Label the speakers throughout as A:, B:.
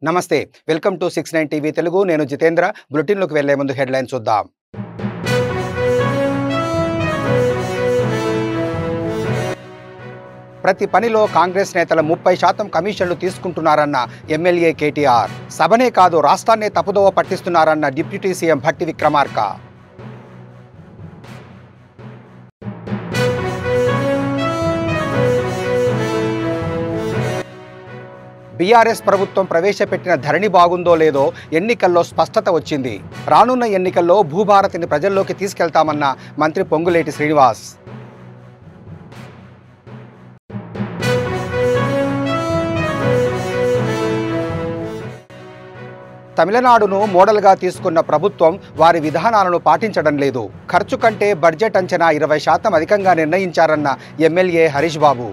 A: నమస్తే welcome to 69 TV Telugu నేను Jitendra bulletin లోకి వెళ్లే ముందు హెడ్లైన్స్ చూద్దాం ప్రతి పనిలో కాంగ్రెస్ నేతలు 30% కమిషన్లు తీసుకుంటున్నారన్న ఎమ్మెల్యే కేటీఆర్ సభనే కాదు రాష్ట్రాన్నే తప్పుదోవ పట్టిస్తున్నారన్న deputy CM Bhatti Vikramarka BRS ప్రభుత్వం ప్రవేశపెట్టిన ధరణి బాగుందో లేదో ఎన్నికల్లో స్పష్టత వచ్చింది రానున్న ఎన్నికల్లో భూభారతిని ప్రజల్లోకి తీసుకెళ్తామన్న మంత్రి పొంగులేటి శ్రీనివాస్ తమిళనాడును మోడల్గా తీసుకున్న ప్రభుత్వం వారి విధానాలను పాటించడం లేదు ఖర్చు కంటే బడ్జెట్ అంచనా 20% అధికంగా నిర్ణయించారన్న ఎమ్మెల్యే హరీష్ బాబు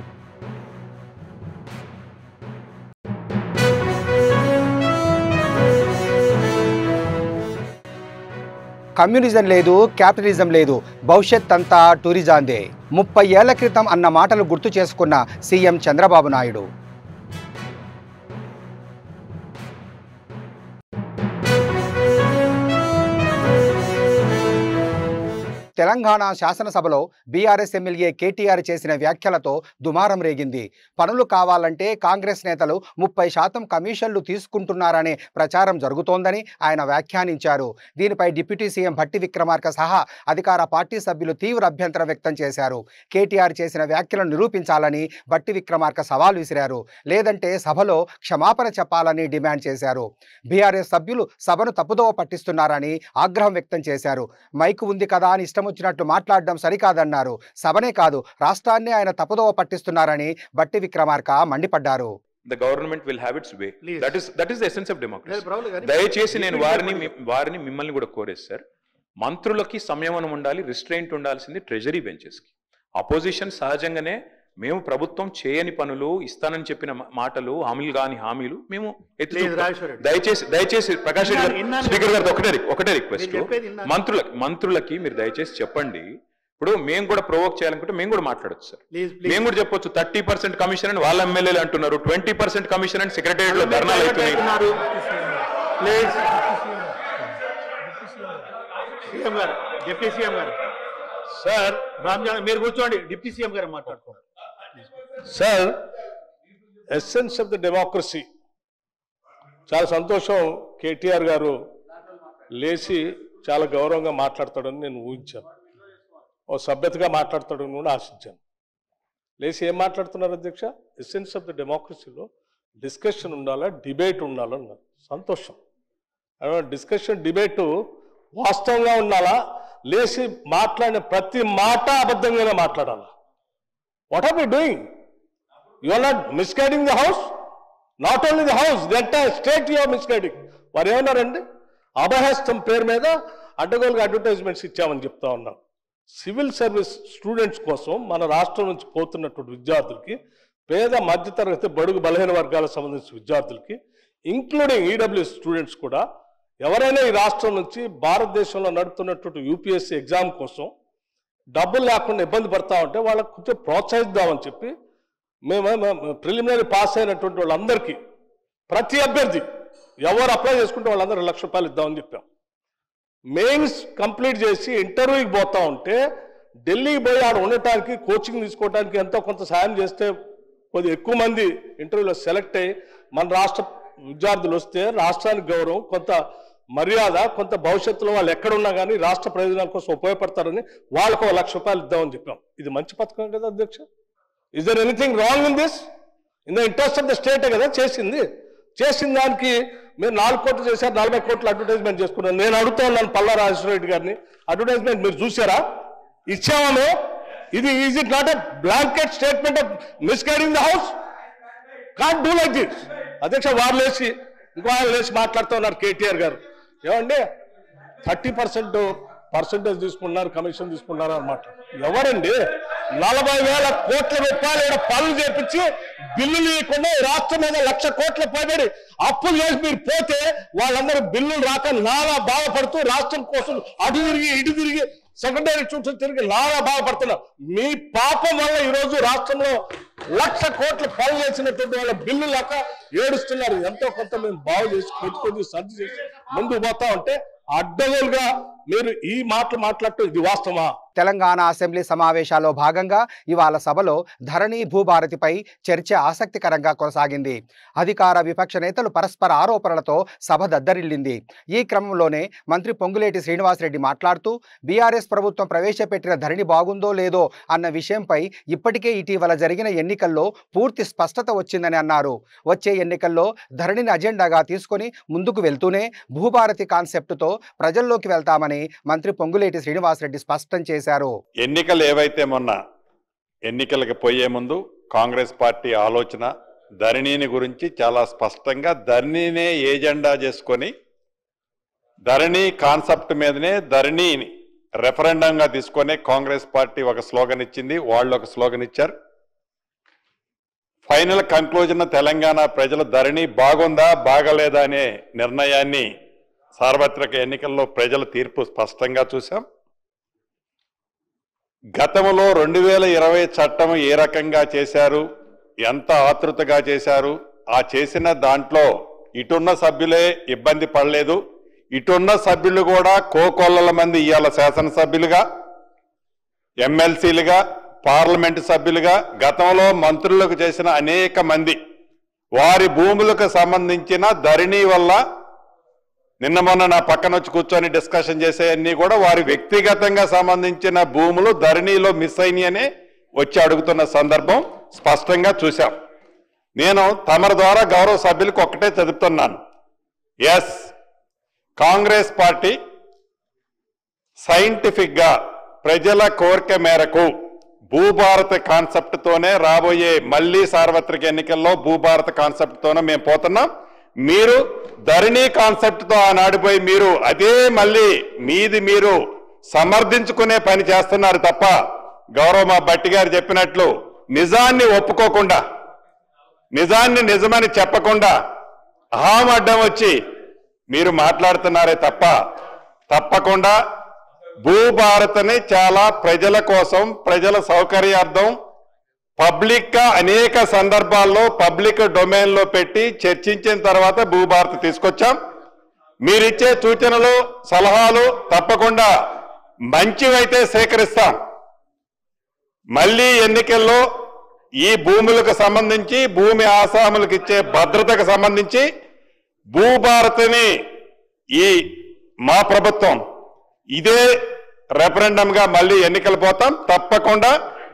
A: కమ్యూనిజం లేదు క్యాపిటలిజం లేదు భవిష్యత్ అంతా టూరిజాందే 30 ఏళ్ల క్రితం అన్న మాటలు గుర్తు చేసుకున్న సీఎం చంద్రబాబు నాయుడు తెలంగాణ శాసనసభలో బీఆర్ఎస్ ఎమ్మెల్యే కేటీఆర్ చేసిన వ్యాఖ్యలతో దుమారం రేగింది పనులు కావాలంటే కాంగ్రెస్ నేతలు 30% కమిషన్లు తీసుకుంటున్నారనే ప్రచారం జరుగుతోందని ఆయన వ్యాఖ్యానించారు దీనిపై డిప్యూటీ సీఎం భట్టి విక్రమార్క సహా అధికార పార్టీ సభ్యులు తీవ్ర అభ్యంతరం వ్యక్తం చేశారు కేటీఆర్ చేసిన వ్యాఖ్యలను నిరూపించాలని భట్టి విక్రమార్క సవాల్ విసిరారు లేదంటే సభలో క్షమాపణ చెప్పాలని డిమాండ్ చేశారు బీఆర్ఎస్ సభ్యులు సభను తప్పుదోవ పట్టిస్తున్నారని ఆగ్రహం వ్యక్తం చేశారు మైకు ఉంది కదా అని వచ్చినట్లు మాట్లాడడం సరికాదన్నారు సభనే కాదు రాష్ట్రాన్ని ఆయన తప్పుదోవ పట్టిస్తున్నారని భట్టి విక్రమార్క మండిపడ్డారు
B: The government will have its way. That is the essence of democracy. దయచేసి నేను వారిని మిమ్మల్ని కూడా కోరేసి సార్ మంత్రులకి సంయమనం ఉండాలి రిస్ట్రెయింట్ ఉండాల్సింది ట్రెజరీ బెంచెస్ కి అపోజిషన్ సహజంగానే మేము ప్రభుత్వం చేయని పనులు ఇస్తానని చెప్పిన మాటలు హామీలు మేము దయచేసి ప్రకాష్ స్పీకర్ గారు ఒకటే రిక్వెస్ట్ మంత్రులకి మీరు దయచేసి చెప్పండి ఇప్పుడు మేము కూడా ప్రొవోక్ చేయాలనుకుంటే మేము కూడా మాట్లాడచ్చు సార్ మేము కూడా చెప్పొచ్చు 30% కమిషన్ అని వాళ్ళ ఎమ్మెల్యేలు అంటున్నారు 20% కమిషన్ అని సెక్రటేరియట్ లో ధర్నాలు అవుతున్నాయి
C: సార్ మీరు కూర్చోండి డిప్యూటీ సీఎం గారు మాట్లాడుకోండి
D: sir essence of the democracy చాలా సంతోషం కేటీఆర్ గారు లేచి చాలా గౌరవంగా మాట్లాడతాడని నేను ఊహించాను ఓ సభ్యతగా మాట్లాడతాడని కూడా ఆశించాను లేచి ఏం మాట్లాడుతున్నారు అధ్యక్ష ఎసెన్స్ ఆఫ్ ద డెమోక్రసీలో డిస్కషన్ ఉండాలా డిబేట్ ఉండాలన్నారు సంతోషం డిస్కషన్ డిబేటు వాస్తవంగా ఉండాలా లేచి మాట్లాడిన ప్రతి మాట అబద్ధంగానే మాట్లాడాలా what are we doing you are not misguiding the house not only the house the entire state you are misguiding వారు ఏమన్నారండి అభయహస్తం పేరు మీద అడ్డగోలుగా అడ్వర్టైజ్మెంట్స్ ఇచ్చామని చెప్తా ఉన్నాం సివిల్ సర్వీస్ స్టూడెంట్స్ కోసం మన రాష్ట్రం నుంచి పోతున్నటువంటి విద్యార్థులకి పేద మధ్యతరగతి బడుగు బలహీన వర్గాలకు సంబంధించిన విద్యార్థులకి ఇంక్లూడింగ్ ఈడబ్ల్యూఎస్ స్టూడెంట్స్ కూడా ఎవరైనా ఈ రాష్ట్రం నుంచి భారతదేశంలో నడుపుతున్నటువంటి యూపీఎస్సీ ఎగ్జామ్ కోసం డబ్బులు లేకుండా ఇబ్బంది పడతా ఉంటే వాళ్ళకు కొంచెం ప్రోత్సహిద్దామని చెప్పి మేము ప్రిలిమినరీ పాస్ అయినటువంటి వాళ్ళందరికీ ప్రతి అభ్యర్థి ఎవరు అప్లై చేసుకుంటే వాళ్ళందరూ ₹1,00,000 ఇద్దామని చెప్పాం మెయిన్స్ కంప్లీట్ చేసి ఇంటర్వ్యూకి పోతా ఉంటే ఢిల్లీకి పోయి ఆడ ఉండటానికి కోచింగ్ తీసుకోవడానికి ఎంతో కొంత సాయం చేస్తే కొద్దిగా ఎక్కువ మంది ఇంటర్వ్యూలో సెలెక్ట్ అయ్యి మన రాష్ట్ర విద్యార్థులు వస్తే రాష్ట్రానికి గౌరవం కొంత మర్యాద కొంత భవిష్యత్తులో వాళ్ళు ఎక్కడున్నా కానీ రాష్ట్ర ప్రయోజనాల కోసం ఉపయోగపడతారని వాళ్ళకు ₹1,00,000 ఇద్దామని చెప్పాం ఇది మంచి పథకం కదా అధ్యక్ష is there anything wrong in this in the interest of the స్టేటే కదా చేసిన దానికి మీరు 4 కోట్లు చేశారు 40 కోట్లు అడ్వర్టైజ్మెంట్ చేసుకున్నారు నేను అడుగుతా ఉన్నాను పల్లా రాజేశ్వరరెడ్డి గారిని అడ్వర్టైజ్మెంట్ మీరు చూసారా ఇచ్చామో ఇది is it not a blanket statement of misguiding the house can't do like this అధ్యక్ష వారు లేచి ఇంకో ఆయన లేచి మాట్లాడుతూ ఉన్నారు కేటీఆర్ గారు ఏమండి 30% తీసుకున్నారు కమిషన్ తీసుకున్నారు అన్నమాట ఎవరండి 40,000 కోట్ల రూపాయలు పనులు చేపించి బిల్లులు ఇవ్వకుండా రాష్ట్రం మీద 1,00,000 కోట్ల పైబడి అప్పులు చేసి మీరు పోతే వాళ్ళందరూ బిల్లులు రాక నానా బాధపడుతూ రాష్ట్రం కోసం అటు తిరిగి ఇటు తిరిగి సెకండరీ చూసి తిరిగి నానా బాధపడుతున్నారు. మీ పాపం వల్ల ఈరోజు రాష్ట్రంలో 1,00,000 కోట్ల పనులు చేసినటువంటి వాళ్ళ బిల్లు లేక ఏడుస్తున్నారు. ఎంతో కొంత మేము బాగు చేసి కొద్ది సర్ది చేసి ముందుకు పోతా ఉంటే అడ్డగోలుగా మీరు ఈ మాటలు మాట్లాడటం ఇది వాస్తవా?
A: తెలంగాణ అసెంబ్లీ సమావేశాల్లో భాగంగా ఇవాళ సభలో ధరణి భూభారతిపై చర్చ ఆసక్తికరంగా కొనసాగింది. అధికార విపక్ష నేతలు పరస్పర ఆరోపణలతో సభ దద్దరిల్లింది. ఈ క్రమంలోనే మంత్రి పొంగులేటి శ్రీనివాసరెడ్డి మాట్లాడుతూ బీఆర్ఎస్ ప్రభుత్వం ప్రవేశపెట్టిన ధరణి బాగుందో లేదో అన్న విషయంపై ఇప్పటికే ఇటీవల జరిగిన ఎన్నికల్లో పూర్తి స్పష్టత వచ్చిందని అన్నారు. వచ్చే ఎన్నికల్లో ధరణిని అజెండాగా తీసుకొని ముందుకు వెళ్తూనే భూభారతి కాన్సెప్టుతో ప్రజల్లోకి వెళ్తామని మంత్రి పొంగులేటి శ్రీనివాసరెడ్డి స్పష్టం చేశారు.
E: ఎన్నికలు ఏవైతే మొన్న ఎన్నికలకు పోయే ముందు కాంగ్రెస్ పార్టీ ఆలోచన ధరణిని గురించి చాలా స్పష్టంగా ధరణినే ఏజెండా చేసుకొని ధరణి కాన్సెప్ట్ మీదనే ధరణిని రెఫరెండంగా తీసుకొని కాంగ్రెస్ పార్టీ ఒక స్లోగన్ ఇచ్చింది, వాళ్ళు ఒక స్లోగన్ ఇచ్చారు. ఫైనల్ కంక్లూజన్ తెలంగాణ ప్రజలు ధరణి బాగుందా బాగలేదా అనే నిర్ణయాన్ని సార్వత్రిక ఎన్నికల్లో ప్రజల తీర్పు స్పష్టంగా చూశాం. గతంలో 2020 చట్టం ఏ రకంగా చేశారు, ఎంత ఆతృతగా చేశారు, ఆ చేసిన దాంట్లో ఇటున్న సభ్యులే ఇబ్బంది పడలేదు. ఇటున్న సభ్యులు కూడా కోకొల్లల మంది ఇవాళ శాసనసభ్యులుగా, ఎమ్మెల్సీలుగా, పార్లమెంటు సభ్యులుగా, గతంలో మంత్రులకు చేసిన అనేక మంది వారి భూములకు సంబంధించిన ధరణి వల్ల నిన్న మొన్న నా పక్కన వచ్చి కూర్చొని డిస్కషన్ చేసేవన్నీ కూడా వారి వ్యక్తిగతంగా సంబంధించిన భూములు ధరణిలో మిస్ అయినాయనే వచ్చి అడుగుతున్న సందర్భం స్పష్టంగా చూశాం. నేను తమరి ద్వారా గౌరవ సభ్యులకు ఒక్కటే చెబుతున్నాను, ఎస్ కాంగ్రెస్ పార్టీ సైంటిఫిక్గా ప్రజల కోరిక మేరకు భూభారత కాన్సెప్ట్తోనే రాబోయే మళ్ళీ సార్వత్రిక ఎన్నికల్లో భూభారత కాన్సెప్ట్తోనే మేము పోతున్నాం. మీరు ధరణి కాన్సెప్ట్తో ఆనాడిపోయి మీరు అదే మళ్ళీ మీది మీరు సమర్థించుకునే పని చేస్తున్నారు తప్ప గౌరవ మా భట్టి గారు చెప్పినట్లు నిజాన్ని ఒప్పుకోకుండా, నిజాన్ని నిజమని చెప్పకుండా అహం అడ్డం వచ్చి మీరు మాట్లాడుతున్నారే తప్ప తప్పకుండా భూభారతని చాలా ప్రజల కోసం, ప్రజల సౌకర్యార్థం పబ్లిక్గా అనేక సందర్భాల్లో పబ్లిక్ డొమైన్లో పెట్టి చర్చించిన తర్వాత భూభారతి తీసుకొచ్చాం. మీరిచ్చే సూచనలు సలహాలు తప్పకుండా మంచివైతే సేకరిస్తాం. మళ్ళీ ఎన్నికల్లో ఈ భూములకు సంబంధించి భూమి ఆసాములకు ఇచ్చే భద్రతకు సంబంధించి భూభారతిని ఈ మా ప్రభుత్వం ఇదే రెఫరెండంగా మళ్ళీ ఎన్నికలు పోతాం. తప్పకుండా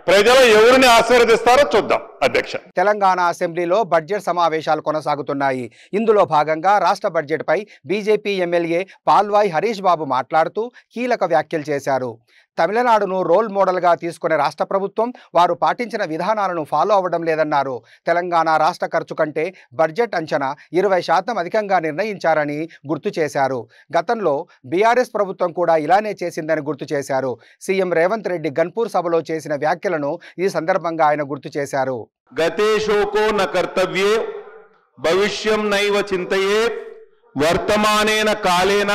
E: ప్రజలు ఎవరిని ఆశీర్వదిస్తారో చూద్దాం. అధ్యక్ష,
A: తెలంగాణ అసెంబ్లీలో బడ్జెట్ సమావేశాలు కొనసాగుతున్నాయి. ఇందులో భాగంగా రాష్ట్ర బడ్జెట్పై బీజేపీ ఎమ్మెల్యే పాల్వాయి హరీష్ బాబు మాట్లాడుతూ కీలక వ్యాఖ్యలు చేశారు. తమిళనాడును రోల్ మోడల్గా తీసుకునే రాష్ట్ర ప్రభుత్వం వారు పాటించిన విధానాలను ఫాలో అవ్వడం లేదన్నారు. తెలంగాణ రాష్ట్ర ఖర్చు కంటే బడ్జెట్ అంచనా 20% అధికంగా నిర్ణయించారని గుర్తు చేశారు. గతంలో బీఆర్ఎస్ ప్రభుత్వం కూడా ఇలానే చేసిందని గుర్తు చేశారు. సీఎం రేవంత్ రెడ్డి గన్పూర్ సభలో చేసిన వ్యాఖ్యలను ఈ సందర్భంగా ఆయన గుర్తు చేశారు.
F: గతేషోకో న కర్తవ్యే భవిష్యం నైవ చింతయే వర్తమానేన కాలేన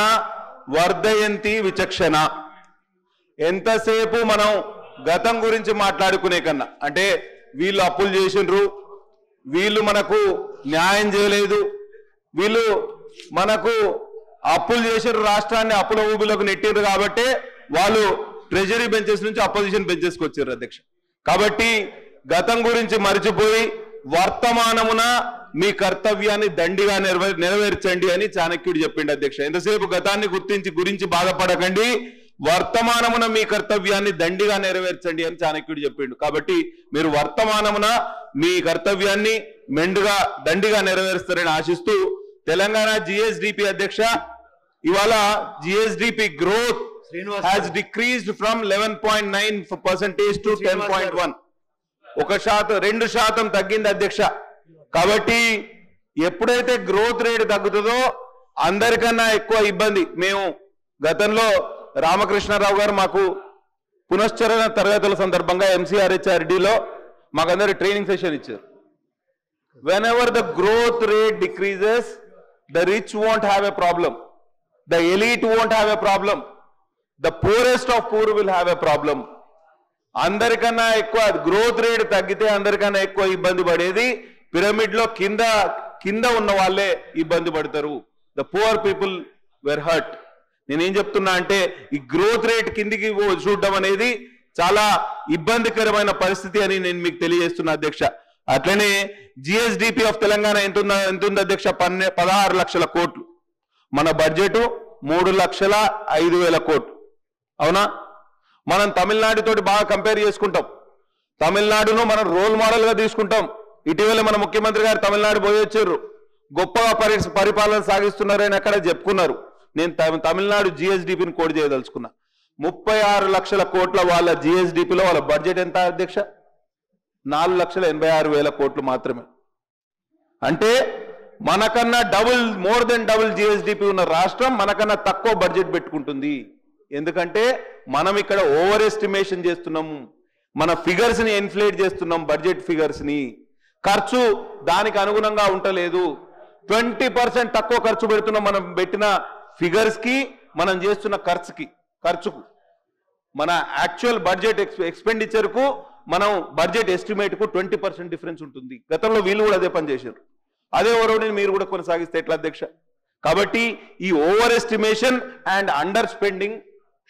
F: వర్ధయంతి విచక్షణ. ఎంతసేపు మనం గతం గురించి మాట్లాడుకునే కన్నా, అంటే వీళ్ళు అప్పులు చేసిండ్రు, వీళ్ళు మనకు న్యాయం చేయలేదు, వీళ్ళు మనకు అప్పులు చేసిండ్రు, రాష్ట్రాన్ని అప్పుల ఊబిలోకి నెట్టిండ్రు కాబట్టి వాళ్ళు ట్రెజరీ బెంచెస్ నుంచి అపోజిషన్ బెంచెస్కి వచ్చారు అధ్యక్ష. కాబట్టి గతం గురించి మర్చిపోయి వర్తమానమున మీ కర్తవ్యాన్ని దండిగా నెరవేర్చండి అని చాణక్యుడు చెప్పిండు అధ్యక్ష. ఎంతసేపు గతాన్ని గురించి బాధపడకండి, వర్తమానమున మీ కర్తవ్యాన్ని దండిగా నెరవేర్చండి అని చాణక్యుడు చెప్పిండు. కాబట్టి మీరు వర్తమానమున మీ కర్తవ్యాన్ని దండిగా నెరవేరుస్తారని ఆశిస్తూ తెలంగాణ జిఎస్డిపి అధ్యక్ష, ఇవాళ GSDP growth has decreased from 11.9% to 10.1. 2% తగ్గింది అధ్యక్ష. కాబట్టి ఎప్పుడైతే గ్రోత్ రేట్ తగ్గుతుందో అందరికన్నా ఎక్కువ ఇబ్బంది. మేము గతంలో రామకృష్ణారావు గారు మాకు పునశ్చరణ తరగతుల సందర్భంగా MCRHRDలో మాకందరూ ట్రైనింగ్ సెషన్ ఇచ్చారు. whenever the growth rate decreases, the rich won't have a problem, the elite won't have a problem, the poorest of poor will have a problem. అందరికన్నా ఎక్కువ గ్రోత్ రేట్ తగ్గితే అందరికన్నా ఎక్కువ ఇబ్బంది పడేది పిరమిడ్ లో కింద ఉన్న వాళ్ళే ఇబ్బంది పడతారు. The poor people where hurt. నేనేం చెప్తున్నా అంటే ఈ గ్రోత్ రేట్ కిందికి చూడడం అనేది చాలా ఇబ్బందికరమైన పరిస్థితి అని నేను మీకు తెలియజేస్తున్నా అధ్యక్ష. అట్లనే జిఎస్డిపి ఆఫ్ తెలంగాణ ఎంత ఉంది అధ్యక్ష? 16 లక్షల కోట్లు. మన బడ్జెట్ 3,05,000 కోట్లు. అవునా? మనం తమిళనాడు తోటి బాగా కంపేర్ చేసుకుంటాం. తమిళనాడును మనం రోల్ మోడల్ గా తీసుకుంటాం. ఇటీవల మన ముఖ్యమంత్రి గారు తమిళనాడు పోయి వచ్చారు, గొప్పగా పరిపాలన సాగిస్తున్నారని అక్కడ చెప్పుకున్నారు. నేను తమిళనాడు జిఎస్డిపిని కోడ్ చేయదలుచుకున్నా. 36 లక్షల కోట్ల వాళ్ళ జిఎస్డిపిలో వాళ్ళ బడ్జెట్ ఎంత అధ్యక్ష? 4,86,000 కోట్లు మాత్రమే. అంటే మనకన్నా మోర్ దెన్ డబుల్ జిఎస్డిపి ఉన్న రాష్ట్రం మనకన్నా తక్కువ బడ్జెట్ పెట్టుకుంటుంది. ఎందుకంటే మనం ఇక్కడ ఓవర్ ఎస్టిమేషన్ చేస్తున్నాము, మన ఫిగర్స్ ని ఇన్ఫ్లేట్ చేస్తున్నాం, బడ్జెట్ ఫిగర్స్ ని. ఖర్చు దానికి అనుగుణంగా ఉండలేదు. 20% తక్కువ ఖర్చు పెడుతున్నాం మనం పెట్టిన ఫిగర్స్ కి, మనం చేస్తున్న ఖర్చుకు మన యాక్చువల్ బడ్జెట్ ఎక్స్పెండిచర్ కు మనం బడ్జెట్ ఎస్టిమేట్ కు 20% డిఫరెన్స్ ఉంటుంది. గతంలో వీళ్ళు కూడా అదే పని చేశారు. అదే ఓరవడిని మీరు కూడా కొనసాగిస్తే ఎట్లా అధ్యక్ష? కాబట్టి ఈ over estimation and under spending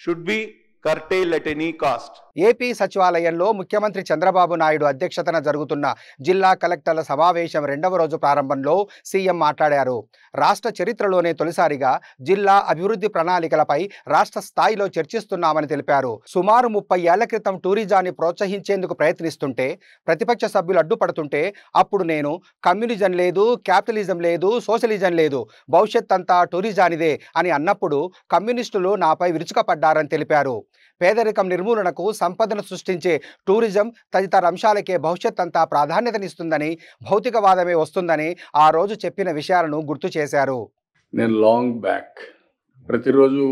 F: should be curtailed at any cost.
A: AP సచివాలయంలో ముఖ్యమంత్రి చంద్రబాబు నాయుడు అధ్యక్షతన జరుగుతున్న జిల్లా కలెక్టర్ల సమావేశం 2వ రోజు ప్రారంభంలో సీఎం మాట్లాడారు. రాష్ట్ర చరిత్రలోనే తొలిసారిగా జిల్లా అభివృద్ధి ప్రణాళికలపై రాష్ట్ర స్థాయిలో చర్చిస్తున్నామని తెలిపారు. సుమారు 30 ఏళ్ల క్రితం టూరిజాన్ని ప్రోత్సహించేందుకు ప్రయత్నిస్తుంటే ప్రతిపక్ష సభ్యులు అడ్డుపడుతుంటే అప్పుడు నేను కమ్యూనిజం లేదు, క్యాపిటలిజం లేదు, సోషలిజం లేదు, భవిష్యత్ అంతా టూరిజానిదే అని అన్నప్పుడు కమ్యూనిస్టులు నాపై విరుచుకపడ్డారని తెలిపారు. పేదరికం నిర్మూలనకు, సంపదను సృష్టించే టూరిజం తదితర అంశాలకే భవిష్యత్ అంతా ప్రాధాన్యతనిస్తుందని, భౌతికవాదమే వస్తుందని ఆ రోజు చెప్పిన విషయాలను గుర్తు చేశారు.
G: నేను లాంగ్ బ్యాక్ ప్రతిరోజు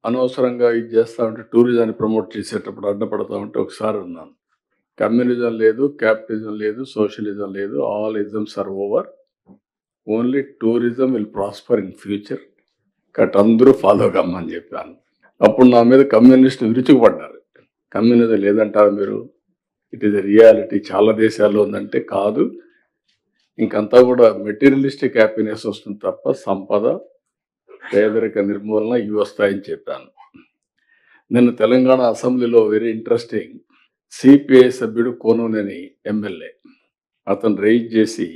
G: అనవసరంగా ఇది చేస్తూ ఉంటే టూరిజాన్ని ప్రమోట్ చేసేటప్పుడు అడ్డపడతా ఉంటే ఒకసారి ఉన్నాను. కమ్యూనిజం లేదు, క్యాపిటలిజం లేదు, సోషలిజం లేదు, all isms are over, only tourism will prosper in future, cut అందరూ ఫాలో కమ్మని చెప్పాను. అప్పుడు నా మీద కమ్యూనిస్టు విరుచుకుపడ్డారు. కమ్యూనిజం లేదంటారు మీరు, ఇట్ ఈస్ ఎ రియాలిటీ, చాలా దేశాల్లో ఉందంటే కాదు, ఇంకంతా కూడా మెటీరియలిస్టిక్ హ్యాపీనెస్ వస్తుంది తప్ప సంపద, పేదరిక నిర్మూలన ఇవి వస్తాయని చెప్పాను. నిన్న తెలంగాణ అసెంబ్లీలో వెరీ ఇంట్రెస్టింగ్, సిపిఐ సభ్యుడు కోనూనేని ఎమ్మెల్యే అతను రైజ్ చేసి,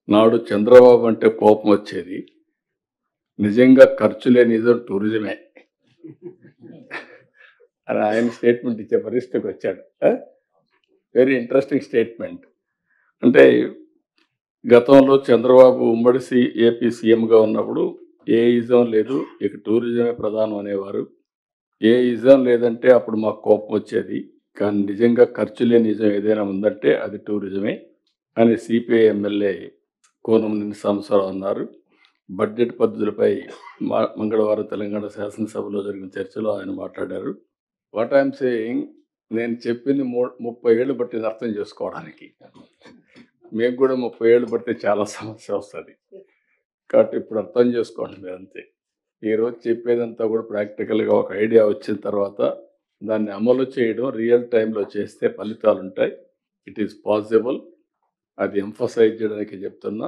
G: నాడు చంద్రబాబు అంటే కోపం వచ్చేది, నిజంగా ఖర్చు లేని నిజం టూరిజమే అని ఆయన స్టేట్మెంట్ ఇచ్చే పరిస్థితికి వచ్చాడు. Very interesting statement. అంటే గతంలో చంద్రబాబు ఉమ్మడి ఏపీ సీఎంగా ఉన్నప్పుడు ఏ ఇజం లేదు, ఇక టూరిజమే ప్రధానం అనేవారు. ఏ ఇజం లేదంటే అప్పుడు మాకు కోపం వచ్చేది, కానీ నిజంగా ఖర్చు లేని నిజం ఏదైనా ఉందంటే అది టూరిజమే అని సిపిఐ ఎమ్మెల్యే కోనమనేని సాంబశివరావు అన్నారు. బడ్జెట్ పద్ధతులపై మంగళవారం తెలంగాణ శాసనసభలో జరిగిన చర్చలో ఆయన మాట్లాడారు. వాట్ ఐఎమ్ సేయింగ్, నేను చెప్పింది 30 ఏళ్ళు పట్టింది అర్థం చేసుకోవడానికి. మీకు కూడా 30 ఏళ్ళు పడితే చాలా సమస్య వస్తుంది. కాబట్టి ఇప్పుడు అర్థం చేసుకోండి మీరు అంతే. ఈరోజు చెప్పేదంతా కూడా ప్రాక్టికల్గా ఒక ఐడియా వచ్చిన తర్వాత దాన్ని అమలు చేయడం, రియల్ టైంలో చేస్తే ఫలితాలు ఉంటాయి. It is possible. అది ఎంఫసైజ్ చేయడానికి చెప్తున్నా.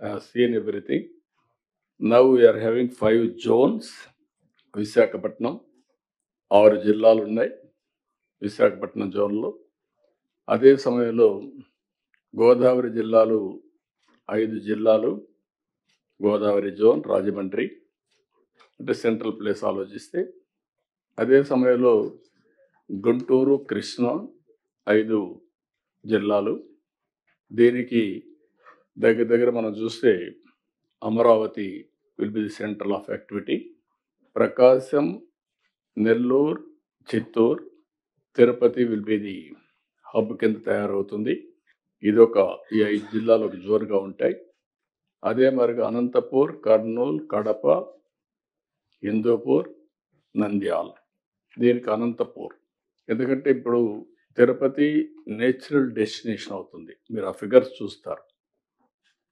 G: I have seen everything. Now we're having 5 zones. Visakhapatnam 6 జిల్లాలు ఉన్నాయి విశాఖపట్నం జోన్లో. అదే సమయంలో గోదావరి జిల్లాలు 5 జిల్లాలు, గోదావరి జోన్, రాజమండ్రి అంటే సెంట్రల్ ప్లేస్ ఆలోచిస్తే. అదే సమయంలో గుంటూరు, కృష్ణా 5 జిల్లాలు. దీనికి దగ్గర మనం చూస్తే Amaravati will be the centre of activity. Prakasam, Nellore, Chittoor, Tirupati will be the hub కింద తయారవుతుంది. ఇదొక ఈ 5 జిల్లాలు ఒక జోరుగా ఉంటాయి. అదే మరిగా అనంతపూర్, కర్నూలు, కడప, హిందూపూర్, నంద్యాల. దీనికి అనంతపూర్, ఎందుకంటే ఇప్పుడు తిరుపతి నేచురల్ డెస్టినేషన్ అవుతుంది. మీరు ఆ ఫిగర్స్ చూస్తారు.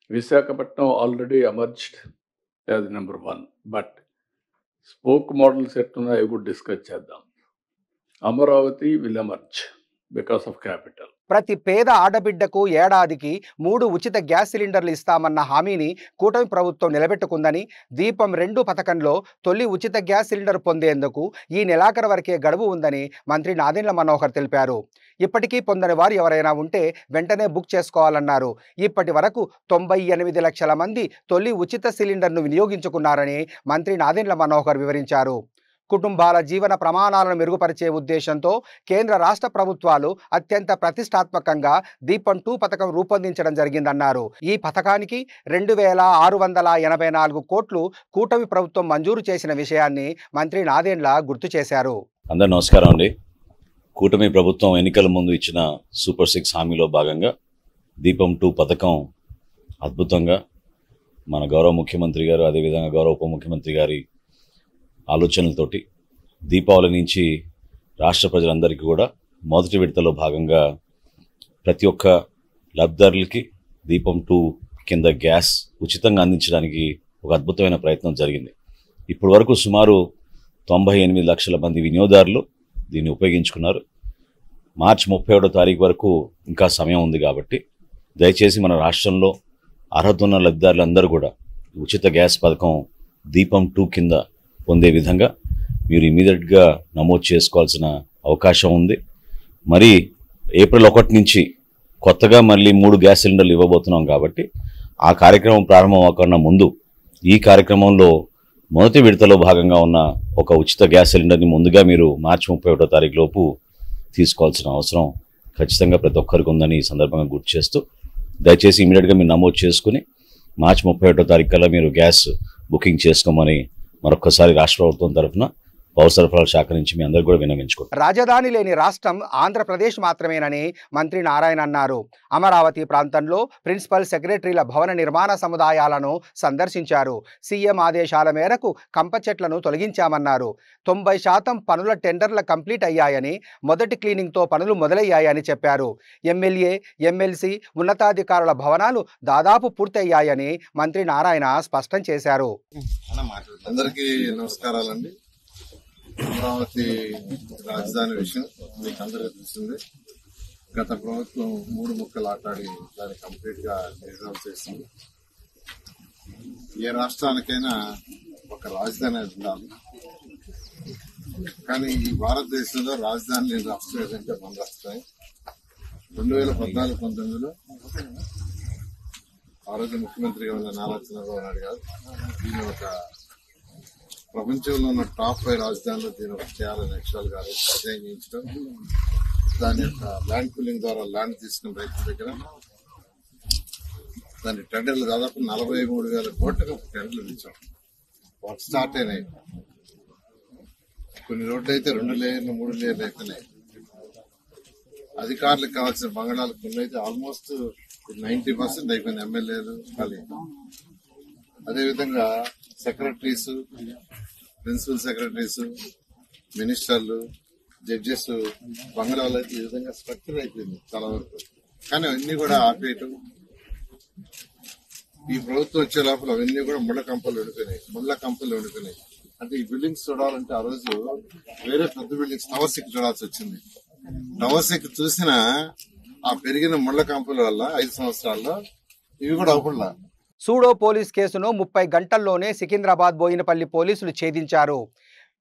G: Visakhapatnam already emerged as number 1, but spoke models ఎట్లున్నాయో కూడా డిస్కస్ చేద్దాం. Amaravati will emerge because of capital.
A: ప్రతి పేద ఆడబిడ్డకు ఏడాదికి 3 ఉచిత గ్యాస్ సిలిండర్లు ఇస్తామన్న హామీని కూటమి ప్రభుత్వం నిలబెట్టుకుందని, దీపం 2 పథకంలో తొలి ఉచిత గ్యాస్ సిలిండర్ పొందేందుకు ఈ నెలాఖరు వరకే గడువు ఉందని మంత్రి నాదెండ్ల మనోహర్ తెలిపారు. ఇప్పటికీ పొందని వారు ఎవరైనా ఉంటే వెంటనే బుక్ చేసుకోవాలన్నారు. ఇప్పటి వరకు 98 లక్షల మంది తొలి ఉచిత సిలిండర్ను వినియోగించుకున్నారని మంత్రి నాదెండ్ల మనోహర్ వివరించారు. కుటుంబాల జీవన ప్రమాణాలను మెరుగుపరిచే ఉద్దేశంతో కేంద్ర రాష్ట్ర ప్రభుత్వాలు అత్యంత ప్రతిష్టాత్మకంగా దీపం 2 పథకం రూపొందించడం జరిగిందన్నారు. ఈ పథకానికి 2684 కోట్లు కూటమి ప్రభుత్వం మంజూరు చేసిన విషయాన్ని మంత్రి నాదెండ్ల గుర్తు చేశారు.
H: అందరూ నమస్కారం అండి. కూటమి ప్రభుత్వం ఎన్నికల ముందు ఇచ్చిన సూపర్ 6 హామీలో భాగంగా దీపం 2 పథకం అద్భుతంగా మన గౌరవ ముఖ్యమంత్రి గారు, అదేవిధంగా గౌరవ ఉప ముఖ్యమంత్రి గారి ఆలోచనలతోటి దీపావళి నుంచి రాష్ట్ర ప్రజలందరికీ కూడా మొదటి విడతలో భాగంగా ప్రతి ఒక్క లబ్ధిదారులకి దీపం 2 కింద గ్యాస్ ఉచితంగా అందించడానికి ఒక అద్భుతమైన ప్రయత్నం జరిగింది. ఇప్పటి వరకు సుమారు 98 లక్షల మంది వినియోగదారులు దీన్ని ఉపయోగించుకున్నారు. మార్చి 31వ తారీఖు వరకు ఇంకా సమయం ఉంది కాబట్టి దయచేసి మన రాష్ట్రంలో అర్హత ఉన్న లబ్ధిదారులందరూ కూడా ఉచిత గ్యాస్ పథకం దీపం 2 కింద పొందే విధంగా మీరు ఇమీడియట్గా నమోదు చేసుకోవాల్సిన అవకాశం ఉంది. మరి ఏప్రిల్ 1 నుంచి కొత్తగా మళ్ళీ 3 గ్యాస్ సిలిండర్లు ఇవ్వబోతున్నాం కాబట్టి ఆ కార్యక్రమం ప్రారంభం అవ్వకుండా ముందు ఈ కార్యక్రమంలో మొదటి విడతలో భాగంగా ఉన్న ఒక ఉచిత గ్యాస్ సిలిండర్ని ముందుగా మీరు మార్చి 31వ తారీఖు లోపు తీసుకోవాల్సిన అవసరం ఖచ్చితంగా ప్రతి ఒక్కరికి ఉందని ఈ సందర్భంగా గుర్తు చేస్తూ దయచేసి ఇమీడియట్గా మీరు నమోదు చేసుకుని మార్చి 31వ తారీఖు కల్లా మీరు గ్యాస్ బుకింగ్ చేసుకోమని మరొకసారి రాష్ట్ర ప్రభుత్వం తరఫున పౌర సరఫరాల శాఖ నుంచి మీ అందరూ కూడా విన్నవించుకుంటారు.
A: రాజధాని లేని రాష్ట్రం ఆంధ్రప్రదేశ్ మాత్రమేనని మంత్రి నారాయణ అన్నారు. అమరావతి ప్రాంతంలో ప్రిన్సిపల్ సెక్రటరీల భవన నిర్మాణ సముదాయాలను సందర్శించారు. సీఎం ఆదేశాల మేరకు కంప చెట్లను తొలగించామన్నారు. 90% పనుల టెండర్ల కంప్లీట్ అయ్యాయని, మొదటి క్లీనింగ్తో పనులు మొదలయ్యాయని చెప్పారు. ఎమ్మెల్యే, ఎమ్మెల్సీ, ఉన్నతాధికారుల భవనాలు దాదాపు పూర్తయ్యాయని మంత్రి నారాయణ స్పష్టం చేశారు.
I: అందరికీ నమస్కారాలండి. అమరావతి రాజధాని విషయం మీకు అందరికీ తెలిసింది. గత ప్రభుత్వం 3 ముక్కలు ఆటాడి దాన్ని కంప్లీట్ గా రిజర్వ్ చేసింది. ఏ రాష్ట్రానికైనా ఒక రాజధాని ఉండాలి, కానీ ఈ భారతదేశంలో రాజధాని లేని రాష్ట్రం ఏదంటే మన రాష్ట్రమే. 2014-19లో ఆ రోజు ముఖ్యమంత్రిగా ఉన్న నారా చంద్రబాబు నాయుడు గారు దీని ఒక ప్రపంచంలో ఉన్న టాప్ 5 రాజధానిలో దీని ఒక చేయాలని యాక్చువల్ గా డిజైన్ చేయించడం, దాని యొక్క ల్యాండ్ పూలింగ్ ద్వారా ల్యాండ్ తీసుకున్న రైతుల దగ్గర దాని టెండర్లు దాదాపు 43,000 కోట్లకు టెండర్లు ఇచ్చాం. వాటి స్టార్ట్ అయినాయి. కొన్ని రోడ్లు అయితే 2 లేయర్లు 3 లేయర్లు అయిపోయినాయి. అధికారులకు కావాల్సిన బంగాళాలు కొన్ని అయితే ఆల్మోస్ట్ 90% అయిపోయింది. ఎమ్మెల్యేలు ఖాళీ. అదేవిధంగా సెక్రటరీస్, ప్రిన్సిపల్ సెక్రటరీస్, మినిస్టర్లు, జడ్జెస్ బంగాళాలు అయితే ఈ విధంగా స్ట్రక్చర్ అయిపోయింది చాలా వరకు. కానీ అవన్నీ కూడా ఆపేయటం, ఈ ప్రభుత్వం వచ్చే లోపల అవన్నీ కూడా ముళ్ళ కంపలు ఉండిపోయినాయి. అంటే ఈ బిల్డింగ్స్ చూడాలంటే ఆ రోజు వేరే పెద్ద బిల్డింగ్స్ టవర్స్ ఎక్కి చూడాల్సి వచ్చింది. టవర్స్ ఎక్కి చూసినా ఆ పెరిగిన ముళ్ళ కంపల వల్ల 5 సంవత్సరాల్లో ఇవి కూడా అవ్వకుండా.
A: సూడో పోలీస్ కేసును 30 గంటల్లోనే సికింద్రాబాద్ బోయినపల్లి పోలీసులు ఛేదించారు.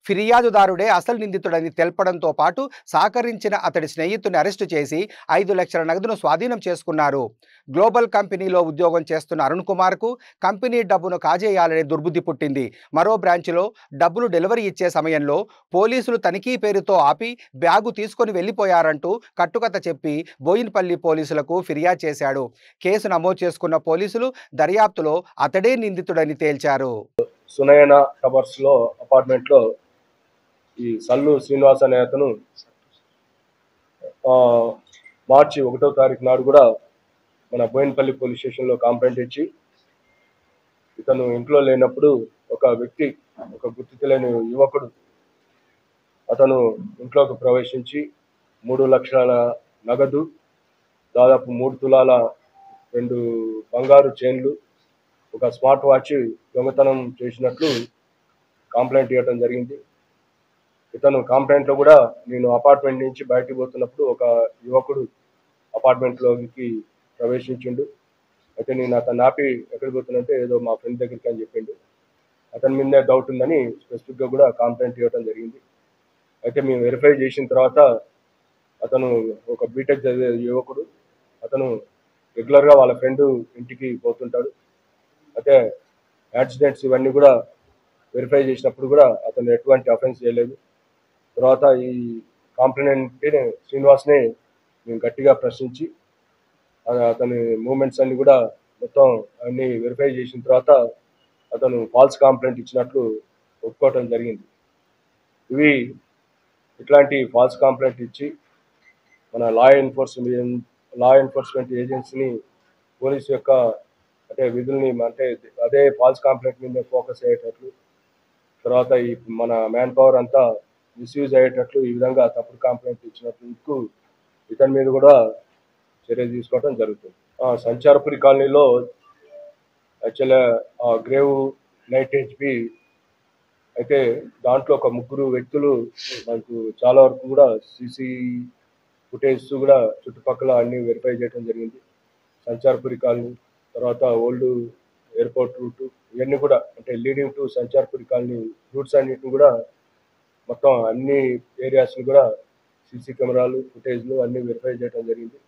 A: ఫిర్యాదుదారుడే అసలు నిందితుడని తెలపడంతో పాటు సహకరించిన అతడి స్నేహితుడిని అరెస్టు చేసి 5 లక్షల నగదును స్వాధీనం చేసుకున్నారు. గ్లోబల్ కంపెనీలో ఉద్యోగం చేస్తున్న అరుణ్ కుమార్కు కంపెనీ డబ్బును కాజేయాలనే దుర్బుద్ధి పుట్టింది. మరో బ్రాంచ్లో డబ్బులు డెలివరీ ఇచ్చే సమయంలో పోలీసులు తనిఖీ పేరుతో ఆపి బ్యాగు తీసుకొని వెళ్లిపోయారంటూ కట్టుకథ చెప్పి బోయినపల్లి పోలీసులకు ఫిర్యాదు చేశాడు. కేసు నమోదు చేసుకున్న పోలీసులు దర్యాప్తులో అతడే నిందితుడని తేల్చారు.
J: సునయన టవర్స్ లో అపార్ట్మెంట్ లో ఈ సల్లు శ్రీనివాస్ అనే అతను మార్చి 1వ తారీఖు నాడు కూడా మన బోయినపల్లి పోలీస్ స్టేషన్లో కంప్లైంట్ ఇచ్చి, ఇతను ఇంట్లో లేనప్పుడు ఒక వ్యక్తి, ఒక గుర్తు తెలియని యువకుడు అతను ఇంట్లోకి ప్రవేశించి 3 లక్షల నగదు, దాదాపు 3 తులాల 2 బంగారు చైన్లు, ఒక స్మార్ట్ వాచ్ దొంగతనం చేసినట్లు కంప్లైంట్ ఇవ్వడం జరిగింది. ఇతను కంప్లైంట్లో కూడా నేను అపార్ట్మెంట్ నుంచి బయటికి పోతున్నప్పుడు ఒక యువకుడు అపార్ట్మెంట్లోకి ప్రవేశించిండు. అయితే నేను అతను ఆపి ఎక్కడికి పోతున్నంటే ఏదో మా ఫ్రెండ్ దగ్గరికి అని చెప్పిండు. అతని మీదే డౌట్ ఉందని స్పెసిఫిక్గా కూడా కంప్లైంట్ ఇవ్వడం జరిగింది. అయితే మేము వెరిఫై చేసిన తర్వాత అతను ఒక బీటెక్ చదివే యువకుడు, అతను రెగ్యులర్గా వాళ్ళ ఫ్రెండ్ ఇంటికి పోతుంటాడు. అయితే యాక్సిడెంట్స్ ఇవన్నీ కూడా వెరిఫై చేసినప్పుడు కూడా అతను ఎటువంటి అఫెన్స్ చేయలేదు. తర్వాత ఈ కాంప్లైనెంట్ శ్రీనివాస్ని మేము గట్టిగా ప్రశ్నించి అతని మూమెంట్స్ అన్ని కూడా మొత్తం అన్ని వెరిఫై చేసిన తర్వాత అతను ఫాల్స్ కంప్లైంట్ ఇచ్చినట్లు ఒప్పుకోవటం జరిగింది. ఇట్లాంటి ఫాల్స్ కంప్లైంట్ ఇచ్చి మన లా ఎన్ఫోర్స్మెంట్ ఏజెన్సీని పోలీసు యొక్క అంటే విధుల్ని అంటే అదే ఫాల్స్ కంప్లైంట్ మీద ఫోకస్ అయ్యేటట్లు, తర్వాత ఈ మన మ్యాన్ పవర్ అంతా మిస్యూజ్ అయ్యేటట్లు ఈ విధంగా తప్పుడు కంప్లైంట్ ఇచ్చినట్లు ఇతని మీద కూడా చర్య తీసుకోవడం జరుగుతుంది. సంచారపురి కాలనీలో యాక్చువల్గా గ్రేవ్ నైట్ హెచ్పి అయితే దాంట్లో ఒక 3 వ్యక్తులు మనకు చాలా వరకు కూడా సీసీ ఫుటేజ్ కూడా చుట్టుపక్కల అన్ని వెరిఫై చేయడం జరిగింది. సంచారపురి కాలనీ, తర్వాత ఓల్డ్ ఎయిర్పోర్ట్ రూట్, ఇవన్నీ కూడా అంటే లీడింగ్ టు సంచారపురి కాలనీ రూట్స్ అన్నిటిని కూడా మొత్తం అన్ని ఏరియాస్ని కూడా సీసీ కెమెరాలు ఫుటేజ్లు అన్ని వెరిఫై చేయడం జరిగింది.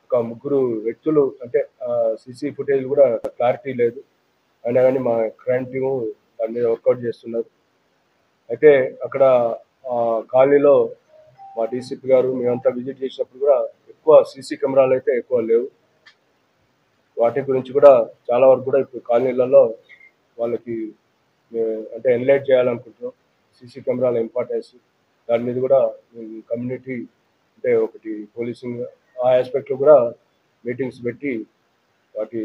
J: ఒక 3 వ్యక్తులు అంటే సీసీ ఫుటేజ్ కూడా క్లారిటీ లేదు, అయినా కానీ మా క్రైమ్ టీము దాని మీద వర్కౌట్ చేస్తున్నారు. అయితే అక్కడ కాలనీలో మా డీసీపీ గారు మేమంతా విజిట్ చేసినప్పుడు కూడా ఎక్కువ సీసీ కెమెరాలు అయితే ఎక్కువ లేవు. వాటి గురించి కూడా చాలా వరకు కూడా ఇప్పుడు కాలనీలలో వాళ్ళకి అంటే ఎన్లైట్ చేయాలనుకుంటున్నాం. సీసీ కెమెరాల ఇంపార్టెన్స్ దాని మీద కూడా కమ్యూనిటీ అంటే ఒకటి పోలీసింగ్ ఆ ఆస్పెక్ట్లో కూడా మీటింగ్స్ పెట్టి వాటి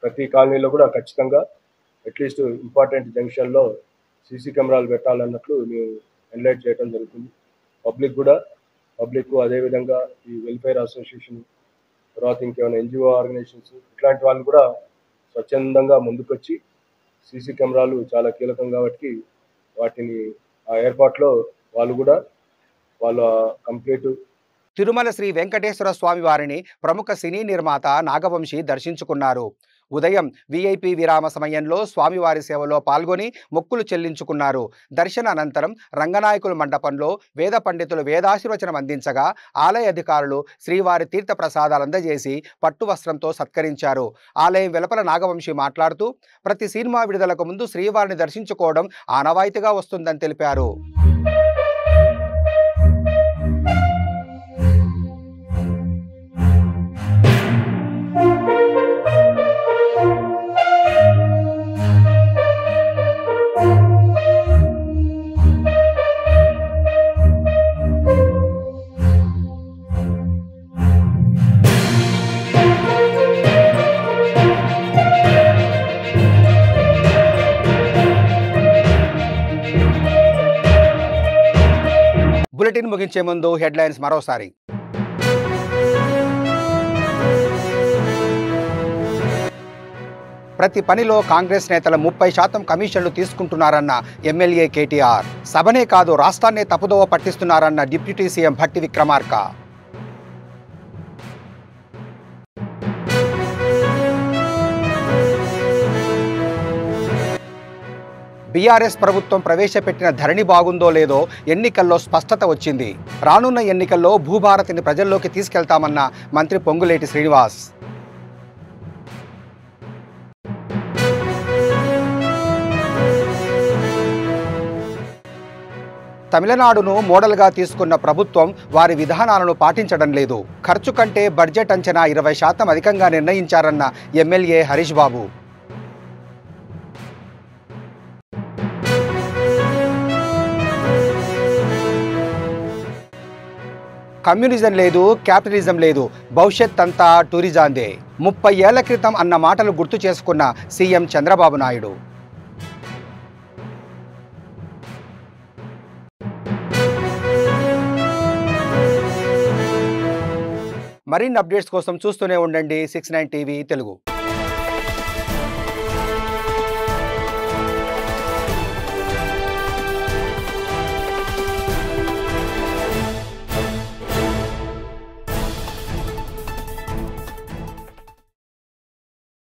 J: ప్రతి కాలనీలో కూడా ఖచ్చితంగా అట్లీస్ట్ ఇంపార్టెంట్ జంక్షన్లో సీసీ కెమెరాలు పెట్టాలన్నట్లు మేము ఎన్లైట్ చేయడం జరుగుతుంది. పబ్లిక్ అదేవిధంగా ఈ వెల్ఫేర్ అసోసియేషన్, తర్వాత ఇంకేమైనా ఎన్జిఓ ఆర్గనైజేషన్స్ ఇట్లాంటి వాళ్ళు కూడా స్వచ్ఛందంగా ముందుకొచ్చి సీసీ కెమెరాలు చాలా కీలకం కాబట్టి వాటిని ఆ ఏర్పాట్లో వాళ్ళు కూడా వాళ్ళ కంప్లీట్.
A: తిరుమల శ్రీ వెంకటేశ్వర స్వామి వారిని ప్రముఖ సినీ నిర్మాత నాగవంశి దర్శించుకున్నారు. ఉదయం వీఐపీ విరామ సమయంలో స్వామివారి సేవలో పాల్గొని మొక్కులు చెల్లించుకున్నారు. దర్శన అనంతరం రంగనాయకుల మండపంలో వేద పండితులు వేదాశీర్వచనం అందించగా ఆలయ అధికారులు శ్రీవారి తీర్థ ప్రసాదాలు అందజేసి పట్టు వస్త్రంతో సత్కరించారు. ఆలయం వెలుపల నాగవంశి మాట్లాడుతూ ప్రతి సినిమా విడుదలకు ముందు శ్రీవారిని దర్శించుకోవడం ఆనవాయితీగా వస్తుందని తెలిపారు. బులెటిన్ ముగించే ముందు హెడ్లైన్స్ మరోసారి. ప్రతి పనిలో కాంగ్రెస్ నేతలు 30% కమిషన్లు తీసుకుంటున్నారన్న ఎమ్మెల్యే కేటీఆర్. సభనే కాదు రాష్ట్రాన్నే తప్పుదోవ పట్టిస్తున్నారన్న deputy CM Bhatti Vikramarka. BRS ప్రభుత్వం ప్రవేశపెట్టిన ధరణి బాగుందో లేదో ఎన్నికల్లో స్పష్టత వచ్చింది. రానున్న ఎన్నికల్లో భూభారతిని ప్రజల్లోకి తీసుకెళ్తామన్న మంత్రి పొంగులేటి శ్రీనివాస్. తమిళనాడును మోడల్గా తీసుకున్న ప్రభుత్వం వారి విధానాలను పాటించడం లేదు. ఖర్చు కంటే బడ్జెట్ అంచనా 20% అధికంగా నిర్ణయించారన్న ఎమ్మెల్యే హరీష్ బాబు. కమ్యూనిజం లేదు, క్యాపిటలిజం లేదు, భవిష్యత్ అంతా టూరిజాందే. 30 ఏళ్ల క్రితం అన్న మాటలు గుర్తు చేసుకున్న సీఎం చంద్రబాబు నాయుడు. మరిన్ని అప్డేట్స్ కోసం చూస్తూనే ఉండండి 69 టీవీ తెలుగు.